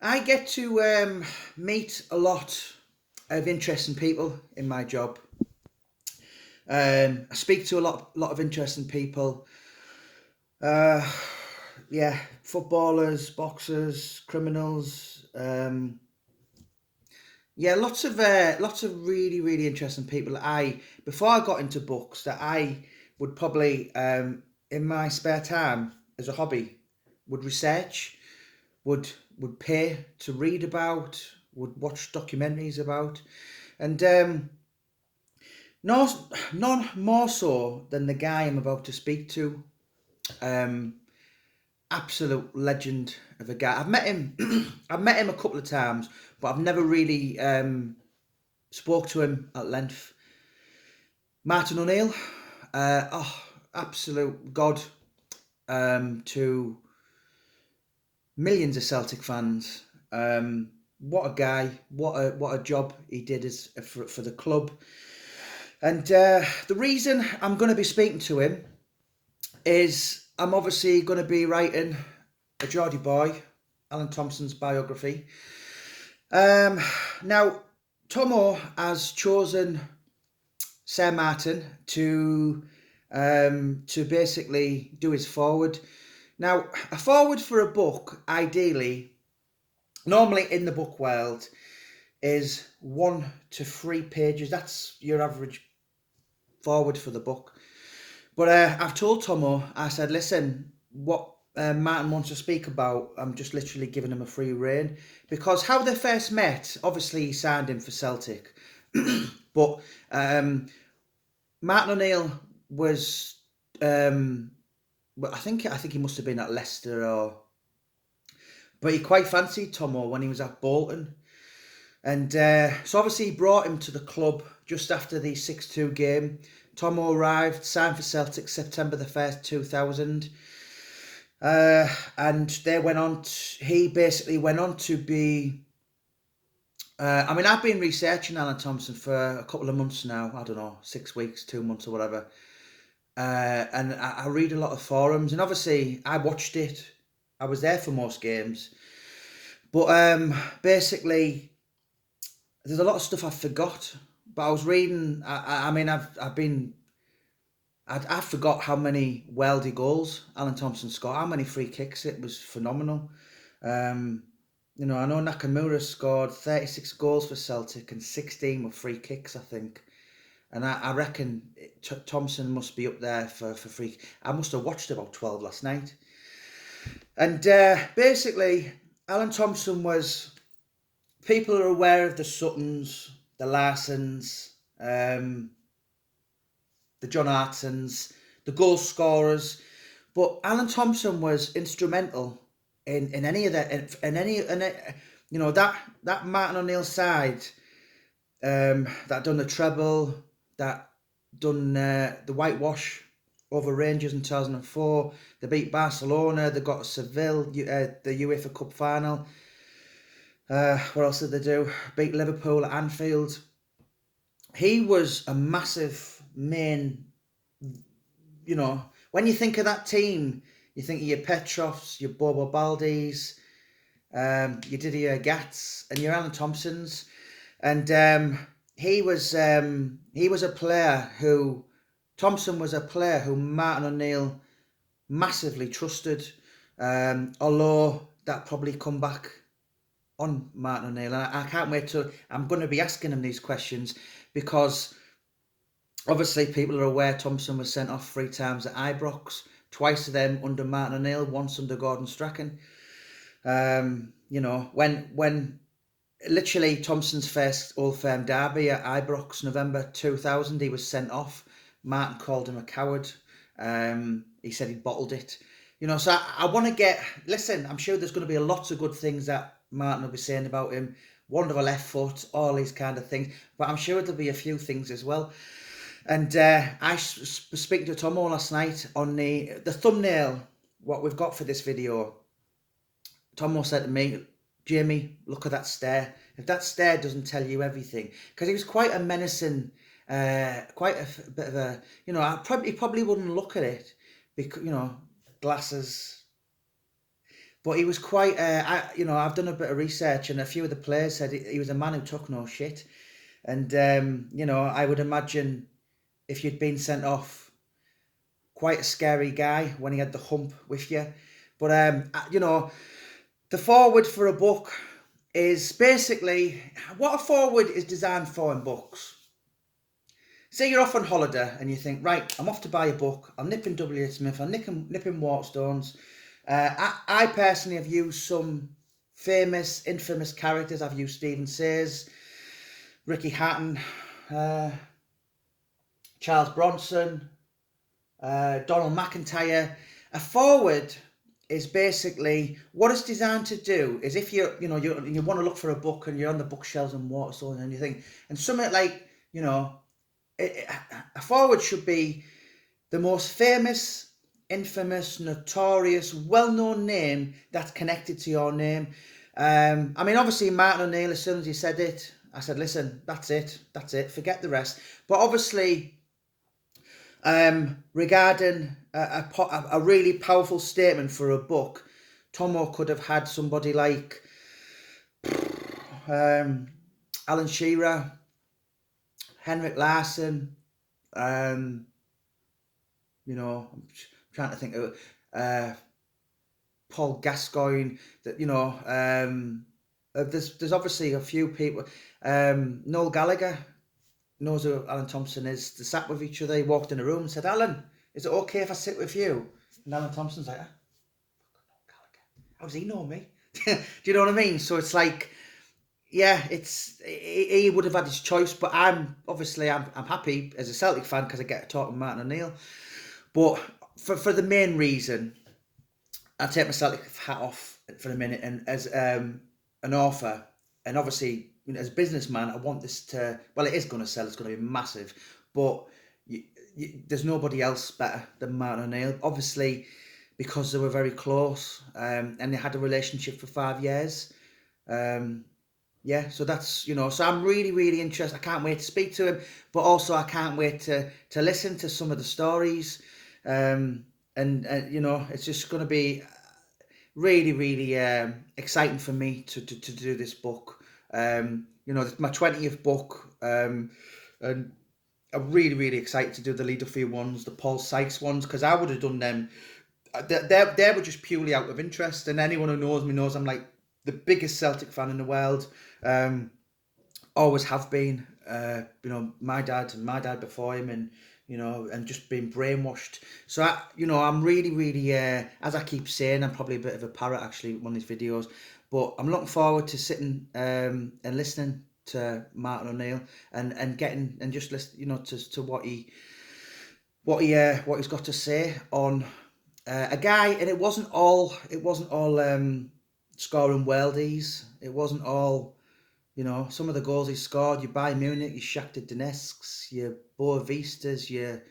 I get to meet a lot of interesting people in my job. I speak to a lot of interesting people. Uh, yeah, footballers, boxers, criminals. Yeah, lots of really interesting people. That I before I got into books, that I would probably in my spare time as a hobby would research, would would pay to read about, would watch documentaries about, and no, none more so than the guy I'm about to speak to. Um, Absolute legend of a guy. I've met him. I've met him a couple of times, but I've never really spoke to him at length. Martin O'Neill, absolute god to millions of Celtic fans. What a guy! What a job he did for the club. And the reason I'm going to be speaking to him is I'm obviously going to be writing A Geordie Bhoy, AlanThompson's biography. Um, Now, Tomo has chosen Sir Martin to basically do his foreword. Now, a foreword for a book, ideally, normally in the book world, is 1 to 3 pages. That's your average foreword for the book. But I've told Tomo, I said, listen, what Martin wants to speak about, I'm just literally giving him a free rein. Because how they first met, obviously he signed him for Celtic. But Martin O'Neill was, well, I think he must have been at Leicester, but he quite fancied Tomo when he was at Bolton. And so obviously he brought him to the club just after the 6-2 game. Tomo arrived, signed for Celtic September the 1st, 2000. And they went on, he basically went on to be, I mean, I've been researching AlanThompson for a couple of months now. I don't know, 6 weeks, 2 months or whatever. And I read a lot of forums, and obviously I watched it. I was there for most games. But basically, there's a lot of stuff I forgot. But I was reading. I mean, I forgot how many worldy goals AlanThompson scored. How many free kicks? It was phenomenal. Um, I know Nakamura scored 36 goals for Celtic and 16 were free kicks, I think. And I reckon Thompson must be up there for free. I must have watched about 12 last night. And basically, AlanThompson was. People are aware of the Suttons, the Larsons, the John Hartsons, the goal scorers, but AlanThompson was instrumental in any of that. That Martin O'Neill side that done the treble, that done the whitewash over Rangers in 2004. They beat Barcelona. They got Seville, the UEFA Cup final. What else did they do? Beat Liverpool at Anfield. He was a massive main. When you think of that team, you think of your Petrovs, your Bobo Baldis, your Didier Gats, and your AlanThompsons. And he was a player who Thompson was a player who Martin O'Neill massively trusted. Although that probably come back on Martin O'Neill, and I can't wait till I'm going to be asking him these questions, because obviously people are aware Thompson was sent off 3 times at Ibrox, twice of them under Martin O'Neill, once under Gordon Strachan. When literally Thompson's first Old Firm derby at Ibrox, November 2000, he was sent off. Martin called him a coward. He said he bottled it. So I want to listen, I'm sure there's going to be a lot of good things that Martin will be saying about him. Wonderful left foot, all these kind of things. But I'm sure there'll be a few things as well. And I was speaking to Tomo last night on the thumbnail, what we've got for this video. Tomo said to me, Jamie, look at that stare. If that stare doesn't tell you everything. Because he was quite a menacing, quite a bit of a, he probably wouldn't look at it. Because, glasses. But he was quite, I've done a bit of research, and a few of the players said he was a man who took no shit. And, I would imagine if you'd been sent off, quite a scary guy when he had the hump with you. But, the foreword for a book is basically what a foreword is designed for in books. Say you're off on holiday and you think, right, I'm off to buy a book. I'll nip in W. H. Smith. I'll nip in Waterstones. I personally have used some infamous characters. I've used Stephen Sayers, Ricky Hatton, Charles Bronson, Donald McIntyre. A foreword is basically what it's designed to do. Is if you want to look for a book and you're on the bookshelves in Waterstones and you think, and something like a foreword should be the most famous, infamous, notorious, well-known name that's connected to your name. Obviously Martin O'Neill, as soon as he said it, I said, listen, that's it, forget the rest. But obviously, regarding a really powerful statement for a book, Tomo could have had somebody like Alan Shearer, Henrik Larsson, I'm trying to think of Paul Gascoigne. That there's obviously a few people. Noel Gallagher knows who AlanThompson is. They sat with each other. He walked in a room and said, "Alan, is it okay if I sit with you?" And AlanThompson's like, "How does he know me?" Do you know what I mean? So it's like, yeah, he would have had his choice, but I'm happy as a Celtic fan because I get to talk to Martin O'Neill. But for the main reason, I take my Celtic hat off for a minute, and as an author, and obviously as a businessman, I want this to. Well, it is going to sell. It's going to be massive, but there's nobody else better than Martin O'Neill. Obviously, because they were very close, and they had a relationship for 5 years. So that's, so I'm really, really interested. I can't wait to speak to him, but also I can't wait to listen to some of the stories. It's just going to be really, really exciting for me to do this book. It's my 20th book, and I'm really, really excited to do the Littlefield ones, the Paul Sykes ones, because I would have done them. They were just purely out of interest, and anyone who knows me knows I'm like the biggest Celtic fan in the world. Always have been. My dad and my dad before him, and just being brainwashed. So I'm really, really, as I keep saying, I'm probably a bit of a parrot actually in one of these videos, but I'm looking forward to sitting and listening to Martin O'Neill and getting and just listen, to what he's got to say on a guy. And it wasn't all scoring worldies. It wasn't all, some of the goals he scored. You Bayern Munich, you Shakhtar Donetsk, your Boavistas, you're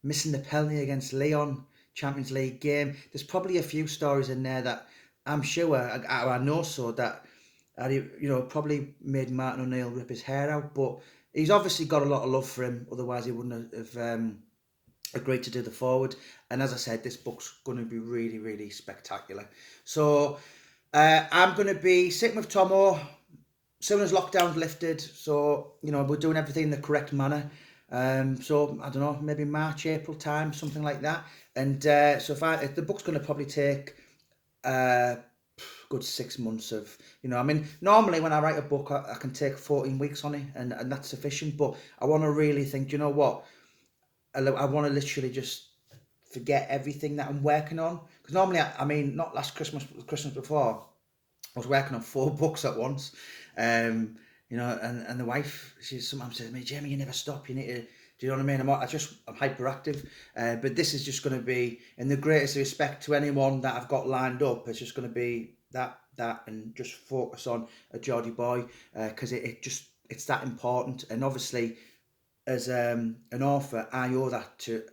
missing the penalty against Lyon, Champions League game. There's probably a few stories in there that I'm sure, I know so, that probably made Martin O'Neill rip his hair out. But he's obviously got a lot of love for him, otherwise he wouldn't have agreed to do the forward. And as I said, this book's going to be really, really spectacular. So I'm going to be sitting with Tomo soon as lockdown's lifted. So, we're doing everything in the correct manner. So I don't know, maybe March, April time, something like that. And so if the book's going to probably take good 6 months of, normally when I write a book, I can take 14 weeks on it, and that's sufficient. But I want to really think, you know what? I want to literally just forget everything that I'm working on. Because normally, not last Christmas, but the Christmas before, I was working on 4 books at once. And the wife, she sometimes says to me, "Jamie, you never stop. You need to." Do you know what I mean? I'm hyperactive. But this is just going to be, in the greatest respect to anyone that I've got lined up, it's just going to be that, and just focus on A Geordie Bhoy, because it's that important. And obviously, as an author, I owe that to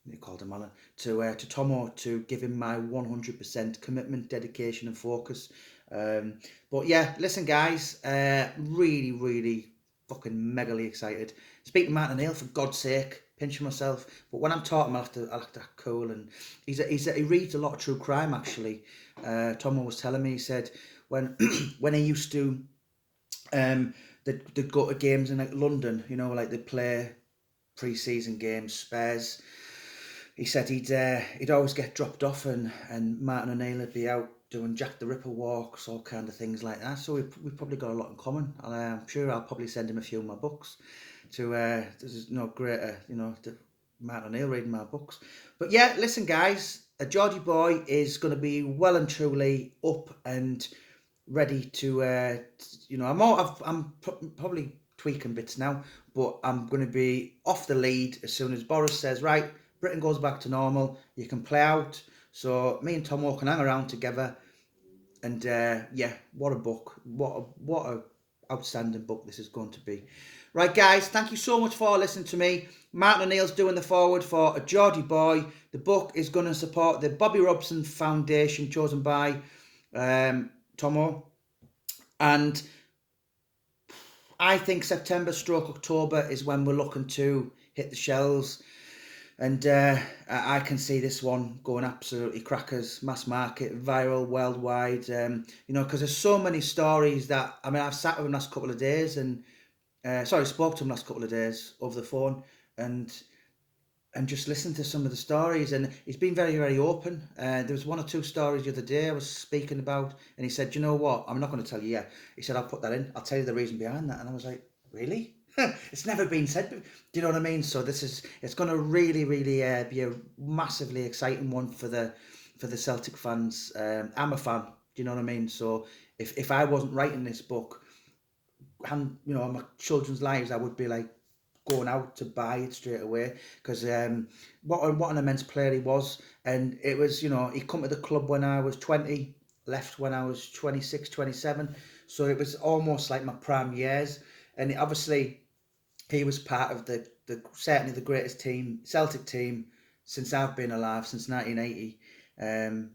you called him Alan, to Tomo, to give him my 100% commitment, dedication and focus. But yeah, listen guys, really, really fucking megally excited. Speak to Martin O'Neill, for God's sake. pinching myself. But when I'm talking, I have to act cool. And he reads a lot of true crime, actually. Tom was telling me, he said, when when he used to, they'd go to games in like London, you know, like they'd play pre-season games, Spurs. He said he'd always get dropped off, and Martin O'Neill would be out doing Jack the Ripper walks, all kind of things like that. So we probably got a lot in common. And I'm sure I'll probably send him a few of my books. There's no greater, to Martin O'Neill reading my books. But yeah, listen, guys, A Geordie Bhoy is going to be well and truly up and ready to. I'm probably tweaking bits now, but I'm going to be off the lead as soon as Boris says, right, Britain goes back to normal, you can play out. So me and Tom can hang around together. And yeah, what a book. What a outstanding book this is going to be. Right, guys, thank you so much for listening to me. Martin O'Neill's doing the foreword for A Geordie Bhoy. The book is going to support the Bobby Robson Foundation, chosen by Tomo. And I think September/October is when we're looking to hit the shelves. And I can see this one going absolutely crackers, mass market, viral, worldwide. Because there's so many stories that, I mean, I've sat with him last couple of days and, spoke to him last couple of days over the phone and just listened to some of the stories. And he's been very, very open. There was one or two stories the other day I was speaking about, and he said, you know what, I'm not going to tell you yet. He said, I'll put that in. I'll tell you the reason behind that. And I was like, really? It's never been said. Do you know what I mean? So it's going to really, really be a massively exciting one for the Celtic fans. I'm a fan. Do you know what I mean? So if I wasn't writing this book, and my children's lives, I would be like going out to buy it straight away, because what an immense player he was. And it was, he come to the club when I was 20, left when I was 26, 27. So it was almost like my prime years. And obviously he was part of the certainly the greatest Celtic team since I've been alive, since 1980.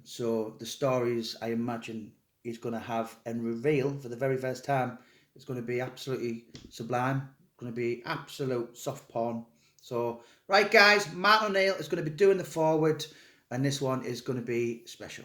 So the stories I imagine he's going to have and reveal for the very first time is going to be absolutely sublime. Going to be absolute soft porn. So right, guys, Martin O'Neill is going to be doing the foreword, and this one is going to be special.